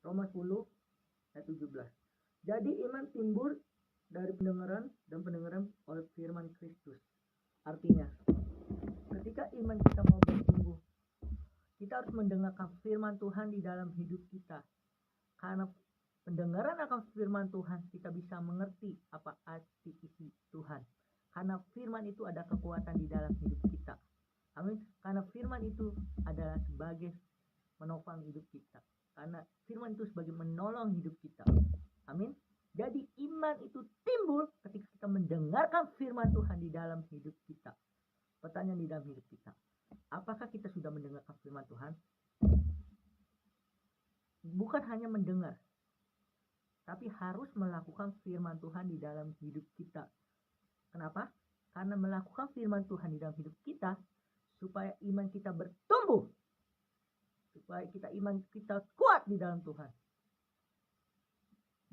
Roma 10 ayat 17. Jadi iman timbul dari pendengaran dan pendengaran oleh firman Kristus. Artinya, ketika iman kita mau bertumbuh, kita harus mendengarkan firman Tuhan di dalam hidup kita. Karena pendengaran akan firman Tuhan, kita bisa mengerti apa arti isi Tuhan. Karena firman itu ada kekuatan di dalam hidup kita. Amin. Karena firman itu adalah sebagai menopang hidup kita. Karena firman itu sebagai menolong hidup kita. Amin. Jadi iman itu timbul ketika kita mendengarkan firman Tuhan di dalam hidup kita. Pertanyaan di dalam hidup kita, apakah kita sudah mendengarkan firman Tuhan? Bukan hanya mendengar, tapi harus melakukan firman Tuhan di dalam hidup kita. Kenapa? Karena melakukan firman Tuhan di dalam hidup kita, supaya iman kita bertumbuh, supaya iman kita kuat di dalam Tuhan.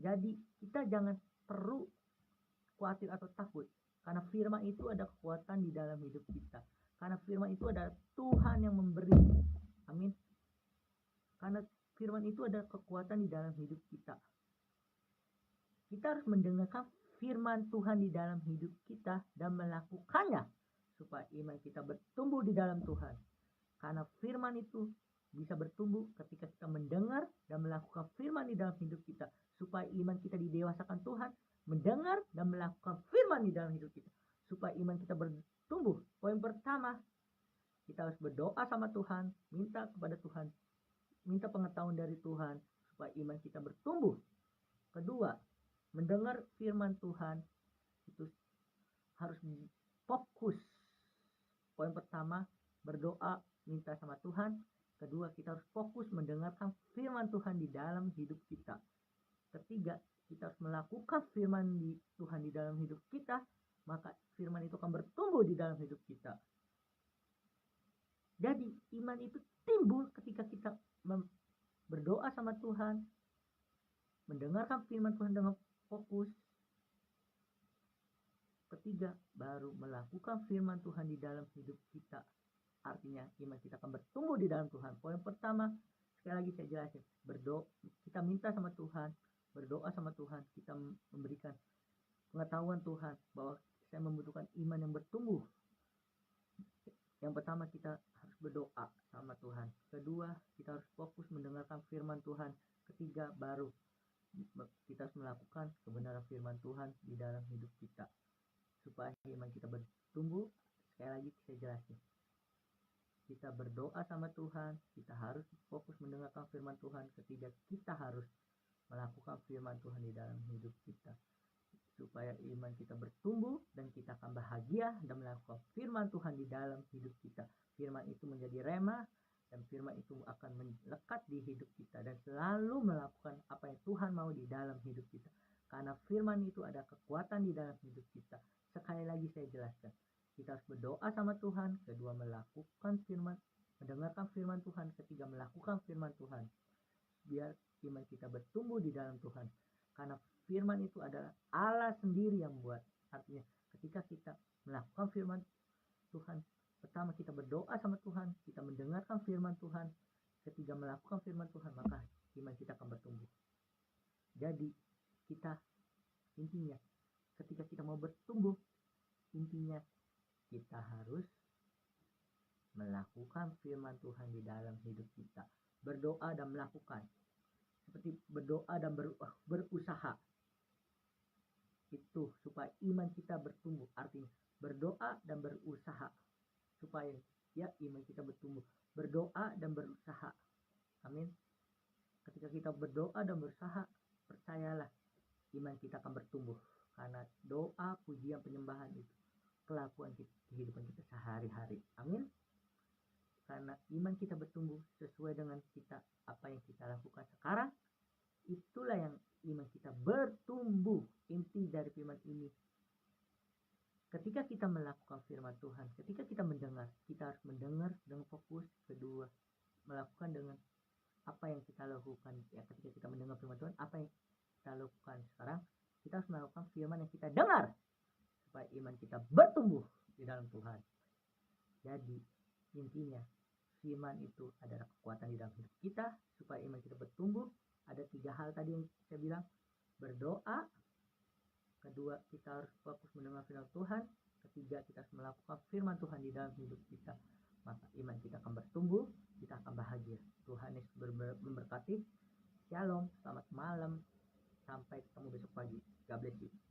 Jadi kita jangan perlu khawatir atau takut, karena firman itu ada kekuatan di dalam hidup kita. Karena firman itu adalah Tuhan yang memberi. Amin. Karena firman itu ada kekuatan di dalam hidup kita. Kita harus mendengarkan firman Tuhan di dalam hidup kita dan melakukannya, supaya iman kita bertumbuh di dalam Tuhan. Karena firman itu bisa bertumbuh ketika kita mendengar dan melakukan firman di dalam hidup kita, supaya iman kita didewasakan Tuhan. Mendengar dan melakukan firman di dalam hidup kita, supaya iman kita bertumbuh. Poin pertama, kita harus berdoa sama Tuhan, minta kepada Tuhan, minta pengetahuan dari Tuhan, supaya iman kita bertumbuh. Kedua, mendengar firman Tuhan itu harus fokus. Poin pertama, berdoa, minta sama Tuhan. Kedua, kita harus fokus mendengarkan firman Tuhan di dalam hidup kita. Ketiga, kita harus melakukan firman Tuhan di dalam hidup kita, maka firman itu akan bertumbuh di dalam hidup kita. Jadi iman itu timbul ketika kita berdoa sama Tuhan, mendengarkan firman Tuhan dengan fokus. Ketiga, baru melakukan firman Tuhan di dalam hidup kita. Artinya iman kita akan bertumbuh di dalam Tuhan. Poin pertama, sekali lagi saya jelasin, berdoa, kita minta sama Tuhan, berdoa sama Tuhan, kita memberikan pengetahuan Tuhan bahwa saya membutuhkan iman yang bertumbuh. Yang pertama, kita harus berdoa sama Tuhan. Kedua, kita harus fokus mendengarkan firman Tuhan. Ketiga, baru kita harus melakukan kebenaran firman Tuhan di dalam hidup kita, supaya iman kita bertumbuh. Sekali lagi saya jelasin, kita berdoa sama Tuhan, kita harus fokus mendengarkan firman Tuhan. Ketiga, kita harus melakukan firman Tuhan di dalam hidup kita, supaya iman kita bertumbuh dan kita akan bahagia dan melakukan firman Tuhan di dalam hidup kita. Firman itu menjadi rema, dan firman itu akan melekat di hidup kita dan selalu melakukan apa yang Tuhan mau di dalam hidup kita. Karena firman itu ada kekuatan di dalam hidup kita. Sekali lagi saya jelaskan, kita harus berdoa sama Tuhan. Kedua, melakukan firman, mendengarkan firman Tuhan. Ketiga, melakukan firman Tuhan, biar iman kita bertumbuh di dalam Tuhan. Karena firman itu adalah Allah sendiri yang buat. Artinya ketika kita melakukan firman Tuhan, pertama kita berdoa sama Tuhan, kita mendengarkan firman Tuhan, ketiga melakukan firman Tuhan, maka iman kita akan bertumbuh. Jadi kita, intinya ketika kita mau bertumbuh, intinya kita harus melakukan firman Tuhan di dalam hidup kita. Berdoa dan melakukan, seperti berdoa dan berusaha, itu supaya iman kita bertumbuh. Artinya berdoa dan berusaha supaya iman kita bertumbuh. Berdoa dan berusaha. Amin. Ketika kita berdoa dan berusaha, percayalah iman kita akan bertumbuh. Karena doa, pujian, penyembahan itu kelakuan kehidupan kita sehari-hari. Amin. Karena iman kita bertumbuh sesuai dengan kita, apa yang kita lakukan sekarang, itulah yang iman kita bertumbuh. Inti dari firman ini, ketika kita melakukan firman Tuhan, ketika kita mendengar, kita harus mendengar dengan fokus. Kedua, melakukan dengan apa yang kita lakukan. Ya, ketika kita mendengar firman Tuhan, apa yang kita lakukan sekarang, kita harus melakukan firman yang kita dengar, supaya iman kita bertumbuh di dalam Tuhan. Jadi intinya, firman itu adalah kekuatan di dalam hidup kita, supaya iman kita bertumbuh. Ada 3 hal tadi yang saya bilang, berdoa, kedua kita harus fokus mendengar firman Tuhan, ketiga kita harus melakukan firman Tuhan di dalam hidup kita. Maka iman kita akan bertumbuh, kita akan bahagia. Tuhan Yesus memberkati. Shalom, selamat malam, sampai ketemu besok pagi. God bless you.